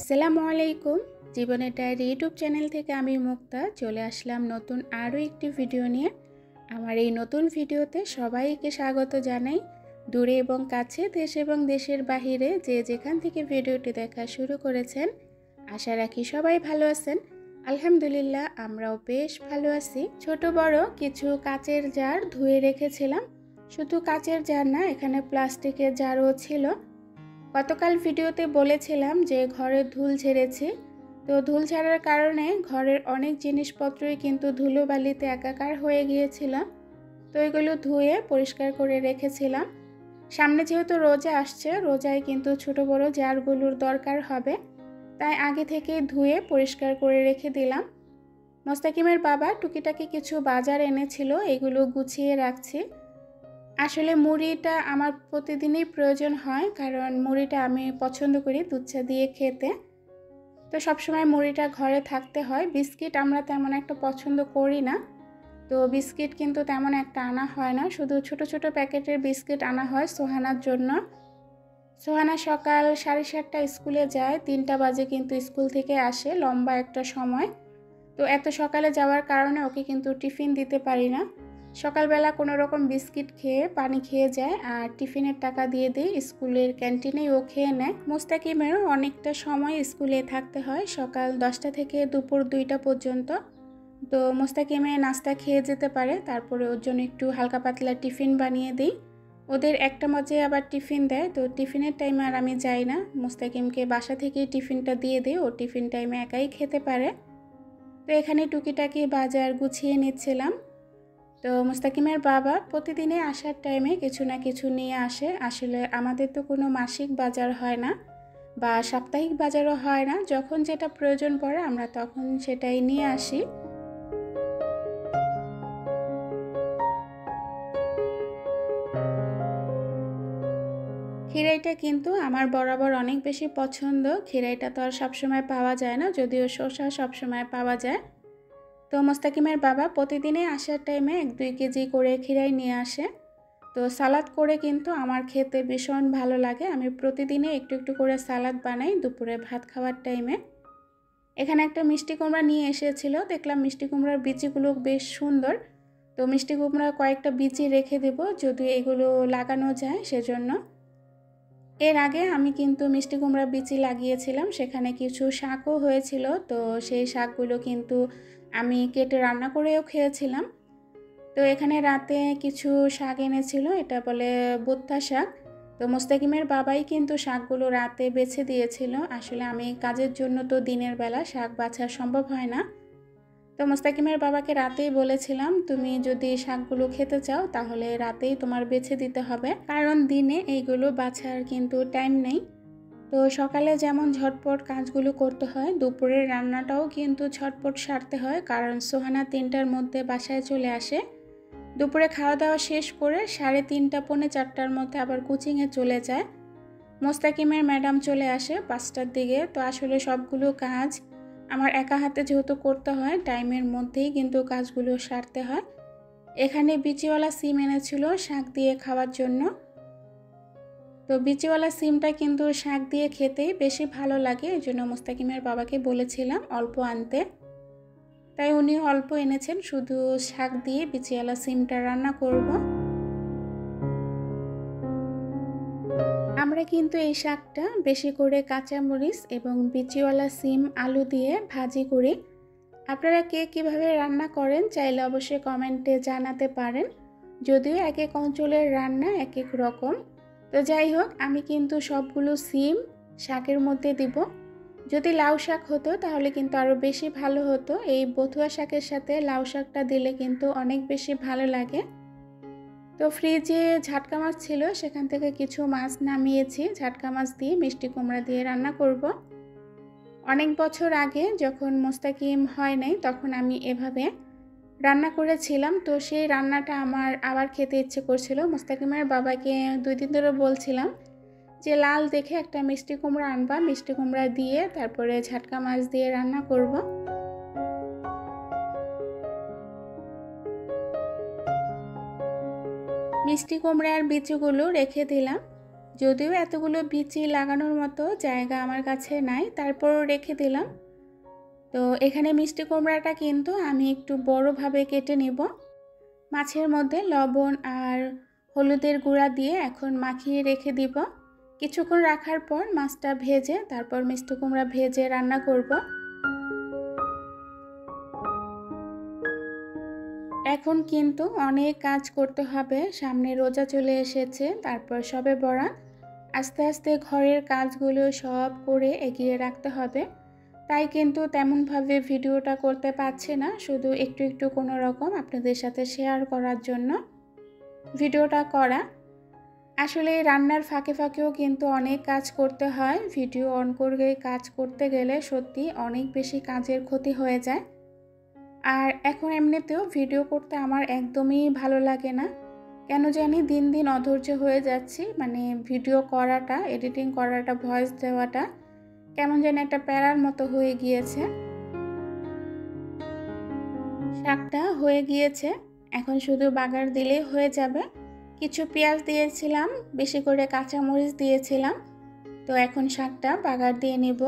আসসালামু আলাইকুম। জীবনের ডায়েরি ইউটিউব চ্যানেল থেকে আমি মুক্তা চলে আসলাম নতুন আরও একটি ভিডিও নিয়ে। আমার এই নতুন ভিডিওতে সবাইকে স্বাগত জানাই। দূরে এবং কাছে, দেশ এবং দেশের বাহিরে যে যেখান থেকে ভিডিওটি দেখা শুরু করেছেন, আশা রাখি সবাই ভালো আছেন। আলহামদুলিল্লাহ, আমরাও বেশ ভালো আছি। ছোট বড় কিছু কাচের জার ধুয়ে রেখেছিলাম। শুধু কাচের জার না, এখানে প্লাস্টিকের জারও ছিল। গতকাল ভিডিওতে বলেছিলাম যে ঘরে ধুল ঝেড়েছি, তো ধুল ঝাড়ার কারণে ঘরের অনেক জিনিসপত্রই কিন্তু ধুলোবালিতে একাকার হয়ে গিয়েছিল। তো এগুলো ধুয়ে পরিষ্কার করে রেখেছিলাম। সামনে যেহেতু রোজা আসছে, রোজায় কিন্তু ছোট বড় জারগুলোর দরকার হবে, তাই আগে থেকেই ধুয়ে পরিষ্কার করে রেখে দিলাম। মোস্তাকিমের বাবা টুকিটাকি কিছু বাজার এনেছিল, এগুলো গুছিয়ে রাখছি। আসলে মুড়িটা আমার প্রতিদিনই প্রয়োজন হয়, কারণ মুড়িটা আমি পছন্দ করি দুধ চা দিয়ে খেতে। তো সবসময় মুড়িটা ঘরে থাকতে হয়। বিস্কিট আমরা তেমন একটা পছন্দ করি না, তো বিস্কিট কিন্তু তেমন একটা আনা হয় না, শুধু ছোট ছোট প্যাকেটের বিস্কিট আনা হয় সোহানার জন্য। সোহানা সকাল 7:30 স্কুলে যায়, 3টা বাজে কিন্তু স্কুল থেকে আসে, লম্বা একটা সময়। তো এত সকালে যাওয়ার কারণে ওকে কিন্তু টিফিন দিতে পারি না। সকালবেলা কোনো রকম বিস্কিট খেয়ে পানি খেয়ে যায়, আর টিফিনের টাকা দিয়ে দিই, স্কুলের ক্যান্টিনেই ও খেয়ে নেয়। মোস্তাকিমেরও অনেকটা সময় স্কুলে থাকতে হয়, সকাল 10টা থেকে দুপুর 2টা পর্যন্ত। তো মোস্তাকিমে নাস্তা খেয়ে যেতে পারে, তারপরে ওর জন্য একটু হালকা পাতলা টিফিন বানিয়ে দিই। ওদের 1টা বাজে আবার টিফিন দেয়, তো টিফিনের টাইমে আর আমি যাই না, মোস্তাকিমকে বাসা থেকেই টিফিনটা দিয়ে দিই, ও টিফিন টাইমে একাই খেতে পারে। তো এখানে টুকিটাকি বাজার গুছিয়ে নিচ্ছিলাম। তো মোস্তাকিমের বাবা প্রতিদিনে আসার টাইমে কিছু না কিছু নিয়ে আসে। আসলে আমাদের তো কোনো মাসিক বাজার হয় না বা সাপ্তাহিক বাজারও হয় না, যখন যেটা প্রয়োজন পড়ে আমরা তখন সেটাই নিয়ে আসি। খিরাইটা কিন্তু আমার বরাবর অনেক বেশি পছন্দ। খিরাইটা তো আর সবসময় পাওয়া যায় না, যদিও শসা সবসময় পাওয়া যায়। তো মোস্তাকিমের বাবা প্রতিদিনে আসার টাইমে 1-2 কেজি করে খিরাই নিয়ে আসে। তো সালাদ করে কিন্তু আমার খেতে ভীষণ ভালো লাগে। আমি প্রতিদিনে একটু একটু করে সালাদ বানাই দুপুরে ভাত খাওয়ার টাইমে। এখানে একটা মিষ্টি কুমড়া নিয়ে এসেছিল, দেখলাম মিষ্টি কুমড়ার বিচিগুলো বেশ সুন্দর। তো মিষ্টি কুমড়া কয়েকটা বিচি রেখে দেব, যদি এগুলো লাগানো যায় সেজন্য। এর আগে আমি কিন্তু মিষ্টি কুমড়া বিচি লাগিয়েছিলাম, সেখানে কিছু শাকও হয়েছিল, তো সেই শাকগুলো কিন্তু আমি কেটে রান্না করেও খেয়েছিলাম। তো এখানে রাতে কিছু শাক এনেছিল, এটা বলে বোত্তা শাক। তো মোস্তাকিমের বাবাই কিন্তু শাকগুলো রাতে বেছে দিয়েছিল। আসলে আমি কাজের জন্য তো দিনের বেলা শাক বাছা সম্ভব হয় না। তো মোস্তাকিমের বাবাকে রাতেই বলেছিলাম, তুমি যদি শাকগুলো খেতে চাও তাহলে রাতেই তোমার বেছে দিতে হবে, কারণ দিনে এইগুলো বাছার কিন্তু টাইম নেই। তো সকালে যেমন ঝটপট কাজগুলো করতে হয়, দুপুরের রান্নাটাও কিন্তু ঝটপট সারতে হয়, কারণ সোহানা 3টার মধ্যে বাসায় চলে আসে। দুপুরে খাওয়া দাওয়া শেষ করে 3:30 পৌনে 4টার মধ্যে আবার কোচিংয়ে চলে যায়। মোস্তাকিমের ম্যাডাম চলে আসে 5টার দিকে। তো আসলে সবগুলো কাজ আমার একা হাতে যেহেতু করতে হয়, টাইমের মধ্যেই কিন্তু কাজগুলো সারতে হয়। এখানে বিচিওয়ালা সিম এনেছিল শাক দিয়ে খাওয়ার জন্য। তো বিচিওয়ালা সিমটা কিন্তু শাক দিয়ে খেতেই বেশি ভালো লাগে, এই জন্য মোস্তাকিমের বাবাকে বলেছিলাম অল্প আনতে, তাই উনি অল্প এনেছেন, শুধু শাক দিয়ে বিচিওয়ালা সিমটা রান্না করব। আমরা কিন্তু এই শাকটা বেশি করে কাঁচামরিচ এবং বিচিওয়ালা সিম আলু দিয়ে ভাজি করি। আপনারা কে কীভাবে রান্না করেন চাইলে অবশ্যই কমেন্টে জানাতে পারেন, যদিও এক এক অঞ্চলের রান্না এক এক রকম। তো যাই হোক, আমি কিন্তু সবগুলো সিম শাকের মধ্যে দিব। যদি লাউ শাক হতো তাহলে কিন্তু আরও বেশি ভালো হতো, এই বথুয়া শাকের সাথে লাউ শাকটা দিলে কিন্তু অনেক বেশি ভালো লাগে। তো ফ্রিজে ঝাটকা মাছ ছিল, সেখান থেকে কিছু মাছ নামিয়েছি, ঝাটকা মাছ দিয়ে মিষ্টি কুমড়া দিয়ে রান্না করব। অনেক বছর আগে যখন মোস্তাকিম হয় নাই তখন আমি এভাবে রান্না করেছিলাম, তো সেই রান্নাটা আমার আবার খেতে ইচ্ছে করছিল। মোস্তাকিমের বাবাকে 2 দিন ধরে বলছিলাম যে লাল দেখে একটা মিষ্টি কুমড়া আনবা, মিষ্টি কুমড়া দিয়ে তারপরে ঝাটকা মাছ দিয়ে রান্না করব। মিষ্টি কুমড়ার বিচিগুলো রেখে দিলাম। যদিও এতগুলো বিচি লাগানোর মতো জায়গা আমার কাছে নাই, তারপরও রেখে দিলাম। তো এখানে মিষ্টি কুমড়াটা কিন্তু আমি একটু বড়ভাবে কেটে নেব। মাছের মধ্যে লবণ আর হলুদের গুঁড়া দিয়ে এখন মাখিয়ে রেখে দিব। কিছুক্ষণ রাখার পর মাছটা ভেজে তারপর মিষ্টি কুমড়া ভেজে রান্না করব। এখন কিন্তু অনেক কাজ করতে হবে, সামনে রোজা চলে এসেছে, তারপর শবে বরাত। আস্তে আস্তে ঘরের কাজগুলো সব করে এগিয়ে রাখতে হবে। তাই কিন্তু তেমনভাবে ভিডিওটা করতে পারছি না, শুধু একটু একটু কোনো রকম আপনাদের সাথে শেয়ার করার জন্য ভিডিওটা করা। আসলে রান্নার ফাঁকে ফাঁকেও কিন্তু অনেক কাজ করতে হয়। ভিডিও অন করে কাজ করতে গেলে সত্যি অনেক বেশি কাজের ক্ষতি হয়ে যায়। আর এখন এমনিতেও ভিডিও করতে আমার একদমই ভালো লাগে না, কেন জানি দিন দিন অধৈর্য হয়ে যাচ্ছি। মানে ভিডিও করাটা, এডিটিং করাটা, ভয়েস দেওয়াটা কেমন যেন একটা প্যারার মতো হয়ে গিয়েছে। শাকটা হয়ে গিয়েছে, এখন শুধু বাগার দিলেই হয়ে যাবে। কিছু পেঁয়াজ দিয়েছিলাম, বেশি করে কাঁচামরিচ দিয়েছিলাম। তো এখন শাকটা বাগার দিয়ে নেব।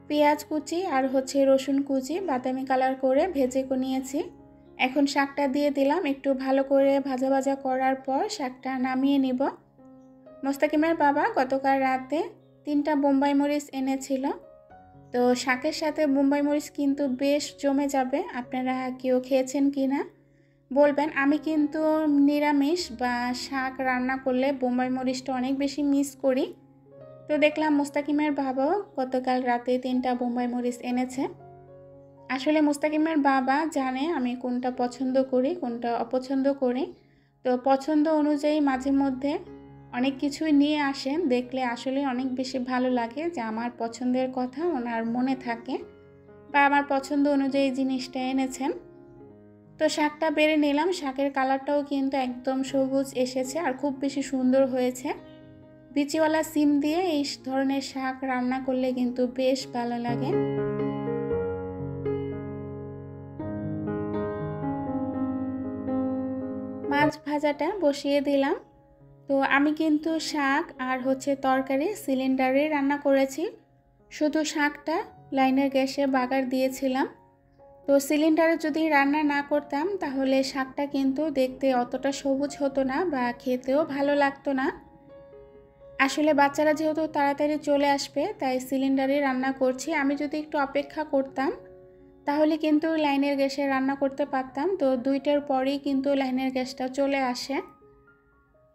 পেঁয়াজ কুচি আর রসুন কুচি বাদামি কালার করে ভেজে নিয়েছি। এখন শাকটা দিয়ে দিলাম, একটু ভালো করে ভাজা ভাজা করার পর শাকটা নামিয়ে নিব। মোস্তাকিমের বাবা গতকাল রাতে 3টা বোম্বাই মরিচ এনেছিল। তো শাকের সাথে বোম্বাই মরিচ কিন্তু বেশ জমে যাবে। আপনারা কেউ খেয়েছেন কি না বলবেন। আমি কিন্তু নিরামিষ বা শাক রান্না করলে বোম্বাই মরিচটা অনেক বেশি মিস করি। তো দেখলাম মোস্তাকিমের বাবাও গতকাল রাতে 3টা বোম্বাই মরিচ এনেছে। আসলে মোস্তাকিমের বাবা জানে আমি কোনটা পছন্দ করি, কোনটা অপছন্দ করি। তো পছন্দ অনুযায়ী মাঝে মধ্যে অনেক কিছুই নিয়ে আসেন, দেখলে আসলে অনেক বেশি ভালো লাগে যে আমার পছন্দের কথা ওনার মনে থাকে বা আমার পছন্দ অনুযায়ী জিনিসটা এনেছেন। তো শাকটা বেড়ে নিলাম, শাকের কালারটাও কিন্তু একদম সবুজ এসেছে আর খুব বেশি সুন্দর হয়েছে। বিচিওয়ালা সিম দিয়ে এই ধরনের শাক রান্না করলে কিন্তু বেশ ভালো লাগে। মাছ ভাজাটা বসিয়ে দিলাম। তো আমি কিন্তু শাক আর তরকারি সিলিন্ডারে রান্না করেছি। শুধু শাকটা লাইনের গ্যাসে বাগার দিয়েছিলাম। তো সিলিন্ডারে যদি রান্না না করতাম তাহলে শাকটা কিন্তু দেখতে অতটা সবুজ হতো না বা খেতেও ভালো লাগতো না। আসলে বাচ্চারা যেহেতু তাড়াতাড়ি চলে আসবে তাই সিলিন্ডারে রান্না করছি। আমি যদি একটু অপেক্ষা করতাম তাহলে কিন্তু লাইনের গ্যাসে রান্না করতে পারতাম। তো 2টার পরেই কিন্তু লাইনের গ্যাসটা চলে আসে।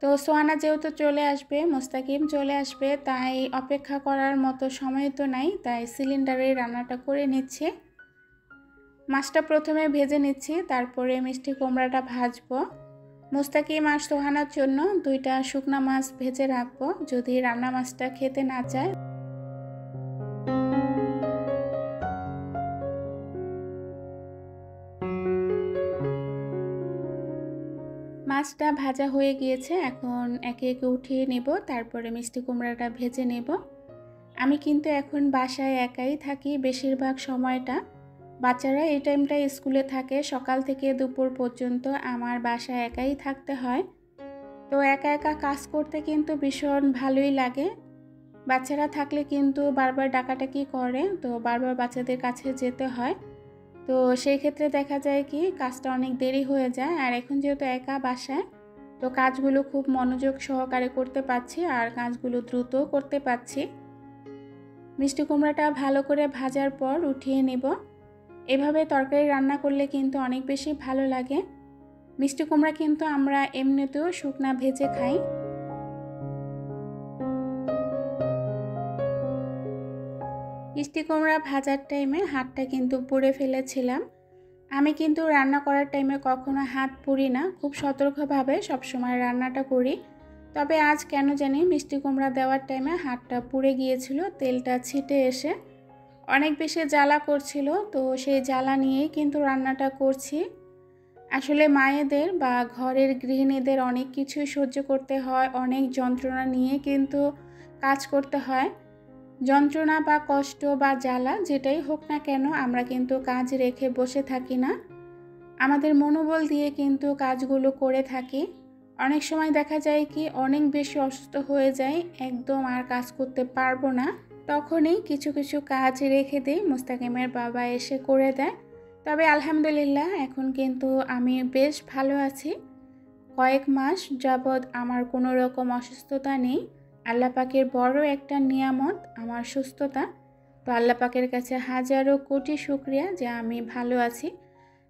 তো সোহানা যেহেতু চলে আসবে, মোস্তাকিম চলে আসবে, তাই অপেক্ষা করার মতো সময় তো নাই, তাই সিলিন্ডারে রান্নাটা করে নিচ্ছি। মাছটা প্রথমে ভেজে নিচ্ছি, তারপরে মিষ্টি কুমড়াটা ভাজবো। মোস্তাকিম আর সোহানার জন্য 2টা শুকনা মাছ ভেজে রাখবো যদি রান্না মাছটা খেতে না চায়। মাছটা ভাজা হয়ে গিয়েছে, এখন একে একে উঠিয়ে নেব, তারপরে মিষ্টি কুমড়াটা ভেজে নেব। আমি কিন্তু এখন বাসায় একাই থাকি বেশিরভাগ সময়টা। বাচ্চারা এই টাইমটা স্কুলে থাকে, সকাল থেকে দুপুর পর্যন্ত আমার বাসায় একাই থাকতে হয়। তো একা একা কাজ করতে কিন্তু ভীষণ ভালোই লাগে। বাচ্চারা থাকলে কিন্তু বারবার ডাকাডাকি করে, তো বারবার বাচ্চাদের কাছে যেতে হয়। তো সেই ক্ষেত্রে দেখা যায় কি কাজটা অনেক দেরি হয়ে যায়। আর এখন যেহেতু একা বাসায়, তো কাজগুলো খুব মনোযোগ সহকারে করতে পারছি আর কাজগুলো দ্রুতও করতে পারছি। মিষ্টি কুমড়াটা ভালো করে ভাজার পর উঠিয়ে নেব। এভাবে তরকারি রান্না করলে কিন্তু অনেক বেশি ভালো লাগে। মিষ্টি কুমড়া কিন্তু আমরা এমনিতেও শুকনা ভেজে খাই। মিষ্টি কুমড়া ভাজার টাইমে হাতটা কিন্তু পুড়ে ফেলেছিলাম। আমি কিন্তু রান্না করার টাইমে কখনো হাত পুড়ি না, খুব সতর্কভাবে সবসময় রান্নাটা করি। তবে আজ কেন জানি মিষ্টি কুমড়া দেওয়ার টাইমে হাতটা পুড়ে গিয়েছিল, তেলটা ছিটে এসে অনেক বেশি জ্বালা করছিল। তো সেই জ্বালা নিয়েই কিন্তু রান্নাটা করছি। আসলে মায়েদের বা ঘরের গৃহিণীদের অনেক কিছুই সহ্য করতে হয়, অনেক যন্ত্রণা নিয়ে কিন্তু কাজ করতে হয়। যন্ত্রণা বা কষ্ট বা জ্বালা যেটাই হোক না কেন আমরা কিন্তু কাজ রেখে বসে থাকি না, আমাদের মনোবল দিয়ে কিন্তু কাজগুলো করে থাকি। অনেক সময় দেখা যায় কি অনেক বেশি অসুস্থ হয়ে যায়, একদম আর কাজ করতে পারবো না। তখনই কিছু কিছু কাজ রেখে দিই, মুস্তাকিমের বাবা এসে করে দেয়। তবে আলহামদুলিল্লাহ এখন কিন্তু আমি বেশ ভালো আছি। কয়েক মাস যাবৎ আমার কোনো রকম অসুস্থতা নেই। আল্লাহ পাকের বড় একটা নিয়ামত আমার সুস্থতা। তো আল্লাহ পাকের কাছে হাজারো কোটি শুকরিয়া যে আমি ভালো আছি।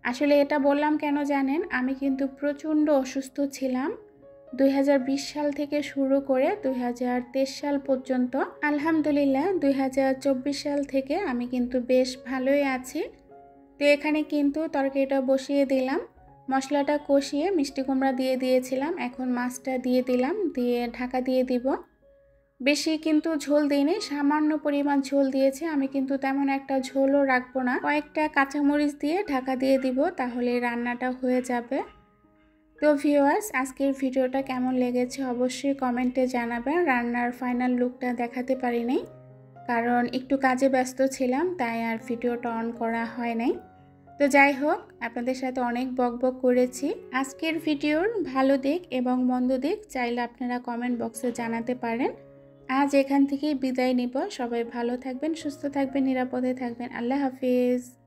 আসলে এটা বললাম কেন জানেন, আমি কিন্তু প্রচণ্ড অসুস্থ ছিলাম 2020 সাল থেকে শুরু করে 2023 সাল পর্যন্ত। আলহামদুলিল্লাহ 2024 সাল থেকে আমি কিন্তু বেশ ভালোই আছি। তো এখানে কিন্তু তরকারিটা বসিয়ে দিলাম, মশলাটা কষিয়ে মিষ্টি কুমড়া দিয়ে দিয়েছিলাম, এখন মাছটা দিয়ে দিলাম, দিয়ে ঢাকা দিয়ে দিব। বেশি কিন্তু ঝোল দিইনি, সামান্য পরিমাণ ঝোল দিয়েছি। আমি কিন্তু তেমন একটা ঝোলও রাখবো না, কয়েকটা কাঁচামরিচ দিয়ে ঢাকা দিয়ে দিব, তাহলে রান্নাটা হয়ে যাবে। তো ভিউয়ার্স, আজকের ভিডিওটা কেমন লেগেছে অবশ্যই কমেন্টে জানাবেন। রান্নার ফাইনাল লুকটা দেখাতে পারিনি, কারণ একটু কাজে ব্যস্ত ছিলাম, তাই আর ভিডিওটা অন করা হয় নাই। তো যাই হোক, আপনাদের সাথে অনেক বকবক করেছি। আজকের ভিডিওর ভালো দিক এবং মন্দ দিক চাইলে আপনারা কমেন্ট বক্সে জানাতে পারেন। আজ এখান থেকেই বিদায় নিব। সবাই ভালো থাকবেন, সুস্থ থাকবেন, নিরাপদে থাকবেন। আল্লাহ হাফিজ।